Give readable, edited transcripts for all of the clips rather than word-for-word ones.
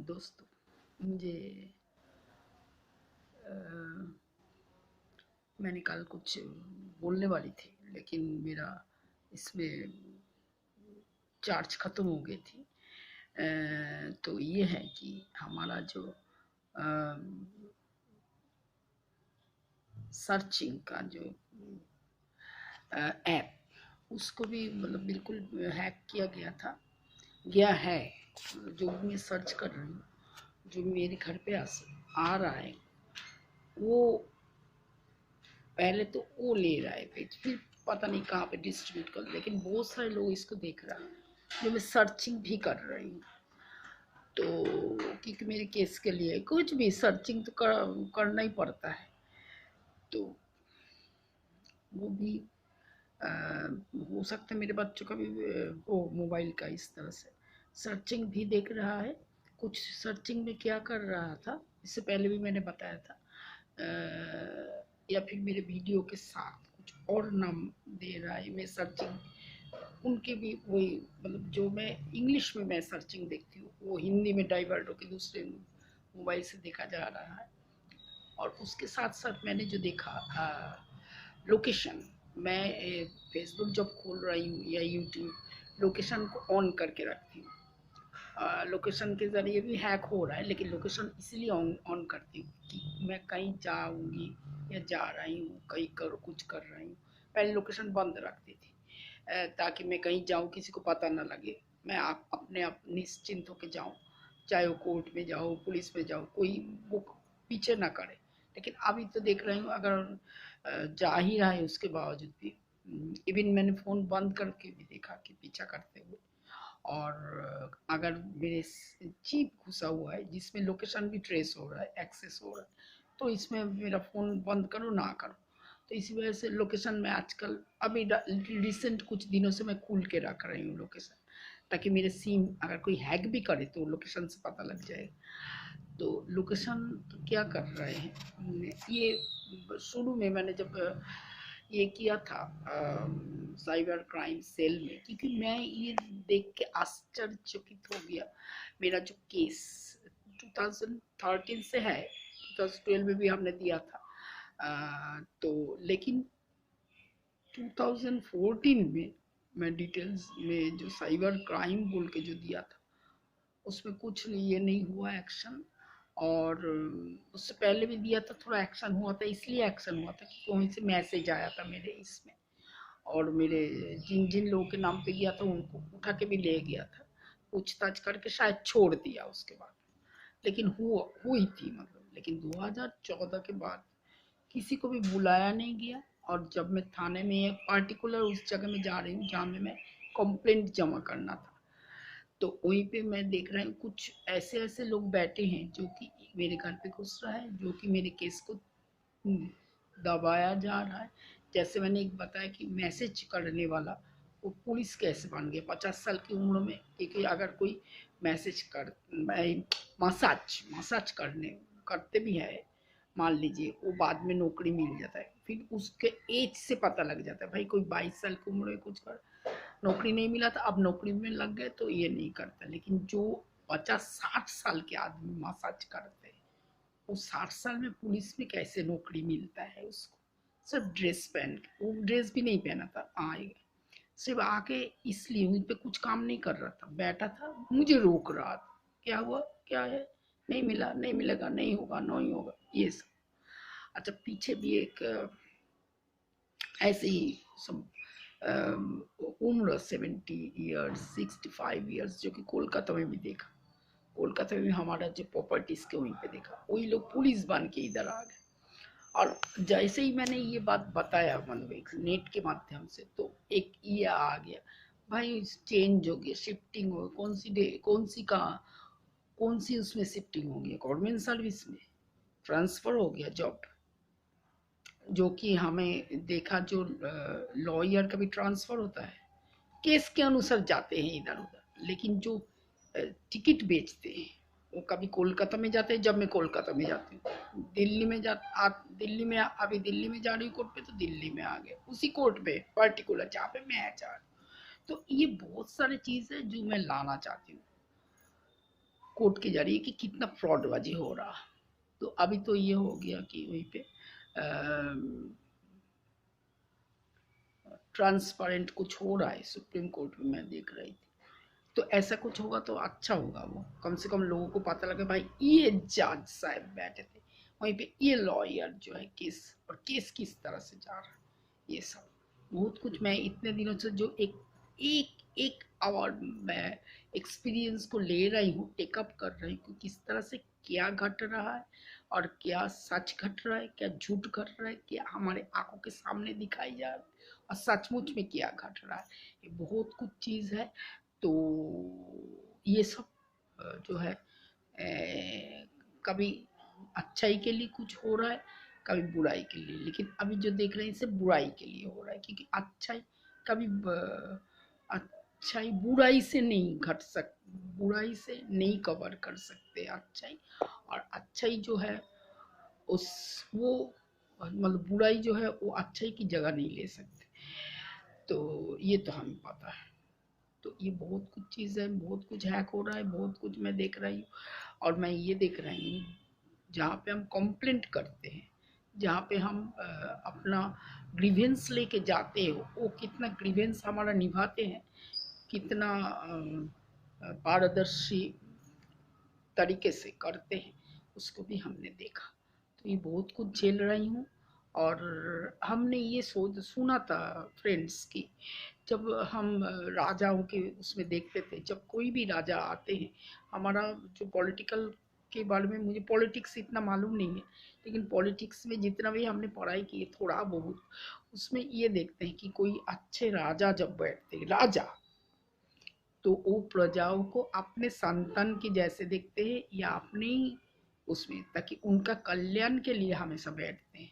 दोस्तों, मुझे अ, मैंने कल कुछ बोलने वाली थी, लेकिन मेरा इसमें चार्ज ख़त्म हो गई थी। तो ये है कि हमारा जो सर्चिंग का जो ऐप, उसको भी मतलब बिल्कुल हैक किया गया है। जो भी मैं सर्च कर रही हूँ, जो मेरे घर पे आ रहा है, वो पहले तो वो ले रहा है पेज, फिर पता नहीं कहाँ पे डिस्ट्रीब्यूट कर, लेकिन बहुत सारे लोग इसको देख रहा है जो मैं सर्चिंग भी कर रही हूँ। तो क्योंकि मेरे केस के लिए कुछ भी सर्चिंग तो करना ही पड़ता है। तो वो भी आ, हो सकता है मेरे बच्चों का भी वो मोबाइल का इस तरह से सर्चिंग भी देख रहा है। कुछ सर्चिंग में क्या कर रहा था, इससे पहले भी मैंने बताया था। या फिर मेरे वीडियो के साथ कुछ और नाम दे रहा है। मैं सर्चिंग उनके भी वही, मतलब जो मैं इंग्लिश में मैं सर्चिंग देखती हूँ, वो हिंदी में डाइवर्ट होकर दूसरे मोबाइल से देखा जा रहा है। और उसके साथ साथ मैंने जो देखा लोकेशन, मैं फेसबुक जब खोल रही हूँ या यूट्यूब, लोकेशन को ऑन करके रखती हूँ। लोकेशन के ज़रिए भी हैक हो रहा है, लेकिन लोकेशन इसलिए ऑन करती हूँ कि मैं कहीं जाऊँगी या जा रही हूँ, कहीं कुछ कर रही हूँ। पहले लोकेशन बंद रखती थी ताकि मैं कहीं जाऊँ किसी को पता ना लगे, मैं अपने आप निश्चिंत होकर जाऊँ, चाहे वो कोर्ट में जाओ, पुलिस में जाओ, कोई वो पीछे ना करे। लेकिन अभी तो देख रही हूँ, अगर जा ही रहा है उसके बावजूद भी, इवन मैंने फ़ोन बंद करके भी देखा कि पीछा करते हुए। और अगर मेरे चिप घुसा हुआ है जिसमें लोकेशन भी ट्रेस हो रहा है, एक्सेस हो रहा है, तो इसमें मेरा फ़ोन बंद करो ना करो। तो इसी वजह से लोकेशन में आजकल अभी रिसेंट कुछ दिनों से मैं खोल के रख रही हूँ लोकेशन, ताकि मेरे सिम अगर कोई हैक भी करे तो लोकेशन से पता लग जाए। तो लोकेशन तो क्या कर रहे हैं ये, शुरू में मैंने जब ये किया था साइबर क्राइम सेल में, क्योंकि मैं ये देख के आश्चर्यचकित हो गया। मेरा जो केस 2013 से है, 2012 में भी हमने दिया था। तो लेकिन 2014 में मैं डिटेल्स में जो साइबर क्राइम बोल के जो दिया था, उसमें कुछ नहीं, ये नहीं हुआ एक्शन। और उससे पहले भी दिया था, थोड़ा एक्शन हुआ था, इसलिए एक्शन हुआ था कि कहीं से मैसेज आया था मेरे इसमें, और मेरे जिन जिन लोगों के नाम पे गया था उनको उठा के भी ले गया था, पूछताछ करके शायद छोड़ दिया उसके बाद। लेकिन हुई थी मतलब, लेकिन 2014 के बाद किसी को भी बुलाया नहीं गया। और जब मैं थाने में एक पार्टिकुलर उस जगह में जा रही हूँ जहाँ में मैं कंप्लेंट जमा करना था, तो वहीं पे मैं देख रही हूँ कुछ ऐसे ऐसे लोग बैठे हैं जो कि मेरे घर पे घुस रहा है, जो कि मेरे केस को दबाया जा रहा है। जैसे मैंने एक बताया कि मैसेज करने वाला वो पुलिस कैसे बन गया 50 साल की उम्र में, क्योंकि अगर कोई मैसेज कर मसाज मसाज करते भी है, मान लीजिए वो बाद में नौकरी मिल जाता है, फिर उसके एज से पता लग जाता है, भाई कोई 22 साल की उम्र में कुछ कर नौकरी नहीं मिला था, अब नौकरी में लग गए तो ये नहीं करता। लेकिन जो 50-60 साल के आदमी मसाज करते हैं, वो 60 साल में पुलिस में कैसे नौकरी मिलता है उसको? सिर्फ ड्रेस पहन के, वो ड्रेस भी नहीं पहना था, आएगा सिर्फ आके, इसलिए उन पे कुछ काम नहीं कर रहा था, बैठा था, मुझे रोक रहा था, क्या हुआ, क्या है, नहीं मिला, नहीं मिलेगा, नहीं होगा, नहीं होगा, ये सब। अच्छा, पीछे भी एक ऐसे ही सब उम्र 70 ईयर्स, 65 ईयर्स, जो कि कोलकाता में भी देखा। कोलकाता में भी हमारा जो प्रॉपर्टीज के वहीं पे देखा, वही लोग पुलिस बन के इधर आ गए। और जैसे ही मैंने ये बात बताया, मतलब एक नेट के माध्यम से, तो एक ये आ गया, भाई चेंज हो गया, शिफ्टिंग हो, कौन सी डे, कौन सी कहाँ, कौन सी उसमें शिफ्टिंग हो गई, गवर्नमेंट सर्विस में ट्रांसफर हो गया जॉब, जो कि हमें देखा जो लॉयर का भी ट्रांसफर होता है, केस के अनुसार जाते हैं इधर उधर। लेकिन जो टिकट बेचते हैं, वो कभी कोलकाता में जाते हैं, जब मैं कोलकाता में जाती हूँ, दिल्ली में दिल्ली में, अभी दिल्ली में जा रही हूँ कोर्ट पे, तो दिल्ली में आ गए उसी कोर्ट पे पर्टिकुलर जहाँ पे मैं जा रही हूँ। तो ये बहुत सारी चीज़ है जो मैं लाना चाहती हूँ। कोर्ट के जरिए कि कितना फ्रॉडबाजी हो रहा। तो अभी तो ये हो गया कि वहीं पे ट्रांसपेरेंट कुछ हो रहा है सुप्रीम कोर्ट में, मैं देख रही थी। तो ऐसा कुछ होगा तो अच्छा होगा, वो कम से कम लोगों को पता लगे भाई ये जज साहब बैठे थे वहीं पे, ये लॉयर जो है केस, और केस किस तरह से जा रहा है, ये सब बहुत कुछ मैं इतने दिनों से जो एक एक एक आवर मैं एक्सपीरियंस को ले रही हूँ, टेकअप कर रही हूँ, किस तरह से क्या घट रहा है और क्या सच घट रहा है, क्या झूठ घट रहा है, क्या हमारे आंखों के सामने दिखाई जा रहा है और सचमुच में क्या घट रहा है, ये बहुत कुछ चीज़ है। तो ये सब जो है कभी अच्छाई के लिए कुछ हो रहा है, कभी बुराई के लिए, लेकिन अभी जो देख रहे हैं इसे बुराई के लिए हो रहा है, क्योंकि अच्छाई कभी अच्छाई बुराई से नहीं घट सक, बुराई से नहीं कवर कर सकते अच्छाई, और अच्छाई जो है उस वो मतलब बुराई जो है वो अच्छाई की जगह नहीं ले सकते। तो ये तो हमें पता है। तो ये बहुत कुछ चीज़ है, बहुत कुछ हैक हो रहा है, बहुत कुछ मैं देख रही हूँ। और मैं ये देख रही हूँ जहाँ पे हम कंप्लेंट करते हैं, जहाँ पे हम अपना ग्रीवेंस लेके जाते हो, वो कितना ग्रीवेंस हमारा निभाते हैं, कितना पारदर्शी तरीके से करते हैं, उसको भी हमने देखा। तो ये बहुत कुछ झेल रही हूँ। और हमने ये सोच सुना था फ्रेंड्स की, जब हम राजाओं के उसमें देखते थे, जब कोई भी राजा आते हैं, हमारा जो पॉलिटिकल के बारे में, मुझे पॉलिटिक्स इतना मालूम नहीं है, लेकिन पॉलिटिक्स में जितना भी हमने पढ़ाई की है थोड़ा बहुत, उसमें ये देखते हैं कि कोई अच्छे राजा जब बैठते हैं, राजा, तो वो प्रजाओं को अपने संतान के जैसे देखते हैं या अपने ही उसमें, ताकि उनका कल्याण के लिए हमेशा बैठते हैं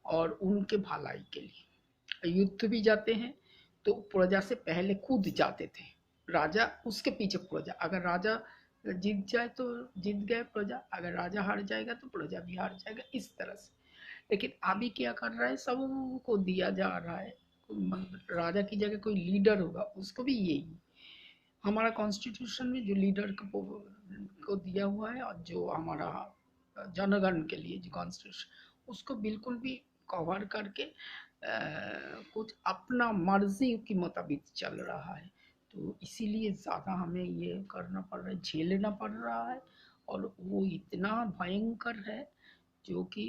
और उनके भलाई के लिए। युद्ध भी जाते हैं तो प्रजा से पहले खुद जाते थे, राजा उसके पीछे प्रजा, अगर राजा जीत जाए तो जीत गए प्रजा, अगर राजा हार जाएगा तो प्रजा भी हार जाएगा, इस तरह से। लेकिन अभी क्या कर रहा है, सबको दिया जा रहा है, राजा की जगह कोई लीडर होगा उसको भी यही, हमारा कॉन्स्टिट्यूशन में जो लीडर को दिया हुआ है और जो हमारा जनगण के लिए जो कॉन्स्टिट्यूशन, उसको बिल्कुल भी कवर करके कुछ अपना मर्जी के मुताबिक चल रहा है। तो इसीलिए ज़्यादा हमें ये करना पड़ रहा है, झेलना पड़ रहा है, और वो इतना भयंकर है जो कि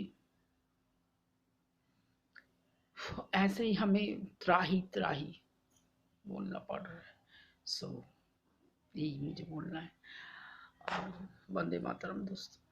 ऐसे ही हमें त्राही त्राही बोलना पड़ रहा है। सो यही मुझे बोलना है। और वंदे मातरम दोस्तों।